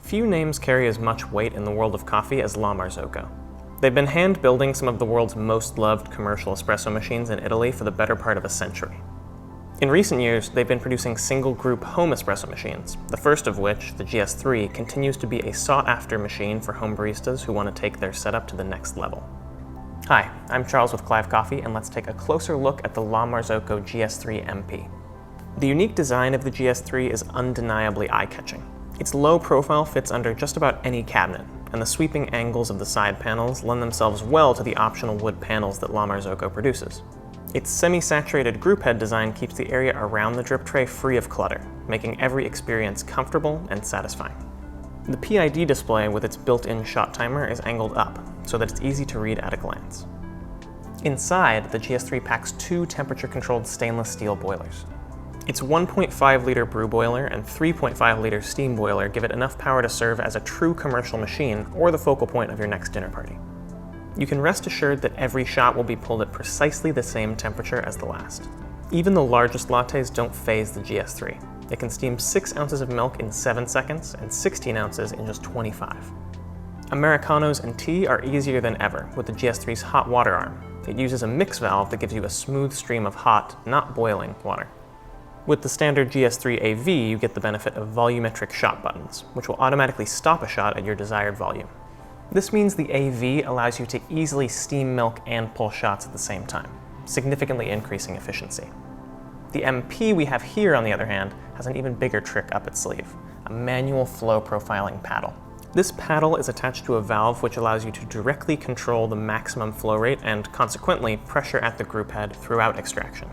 Few names carry as much weight in the world of coffee as La Marzocco. They've been hand-building some of the world's most loved commercial espresso machines in Italy for the better part of a century. In recent years, they've been producing single-group home espresso machines, the first of which, the GS3, continues to be a sought-after machine for home baristas who want to take their setup to the next level. Hi, I'm Charles with Clive Coffee, and let's take a closer look at the La Marzocco GS3 MP. The unique design of the GS3 is undeniably eye-catching. Its low profile fits under just about any cabinet, and the sweeping angles of the side panels lend themselves well to the optional wood panels that La Marzocco produces. Its semi-saturated group head design keeps the area around the drip tray free of clutter, making every experience comfortable and satisfying. The PID display with its built-in shot timer is angled up, so that it's easy to read at a glance. Inside, the GS3 packs two temperature-controlled stainless steel boilers. Its 1.5-liter brew boiler and 3.5-liter steam boiler give it enough power to serve as a true commercial machine or the focal point of your next dinner party. You can rest assured that every shot will be pulled at precisely the same temperature as the last. Even the largest lattes don't faze the GS3. It can steam 6 ounces of milk in 7 seconds and 16 ounces in just 25. Americanos and tea are easier than ever with the GS3's hot water arm. It uses a mix valve that gives you a smooth stream of hot, not boiling, water. With the standard GS3 AV, you get the benefit of volumetric shot buttons, which will automatically stop a shot at your desired volume. This means the AV allows you to easily steam milk and pull shots at the same time, significantly increasing efficiency. The MP we have here, on the other hand, has an even bigger trick up its sleeve, a manual flow profiling paddle. This paddle is attached to a valve which allows you to directly control the maximum flow rate and, consequently, pressure at the group head throughout extraction.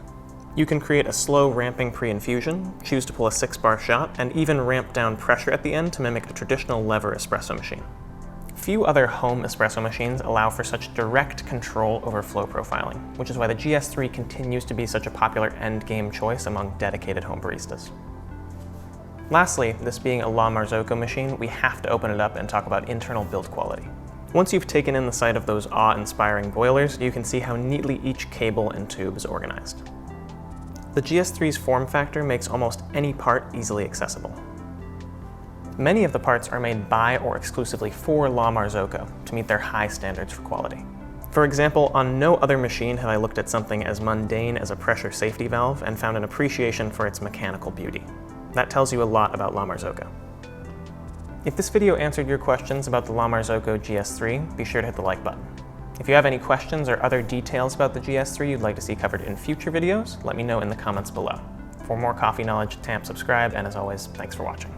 You can create a slow ramping pre-infusion, choose to pull a 6-bar shot, and even ramp down pressure at the end to mimic a traditional lever espresso machine. Few other home espresso machines allow for such direct control over flow profiling, which is why the GS3 continues to be such a popular endgame choice among dedicated home baristas. Lastly, this being a La Marzocco machine, we have to open it up and talk about internal build quality. Once you've taken in the sight of those awe-inspiring boilers, you can see how neatly each cable and tube is organized. The GS3's form factor makes almost any part easily accessible. Many of the parts are made by or exclusively for La Marzocco to meet their high standards for quality. For example, on no other machine have I looked at something as mundane as a pressure safety valve and found an appreciation for its mechanical beauty. That tells you a lot about La Marzocco. If this video answered your questions about the La Marzocco GS3, be sure to hit the like button. If you have any questions or other details about the GS3 you'd like to see covered in future videos, let me know in the comments below. For more coffee knowledge, subscribe, and as always, thanks for watching.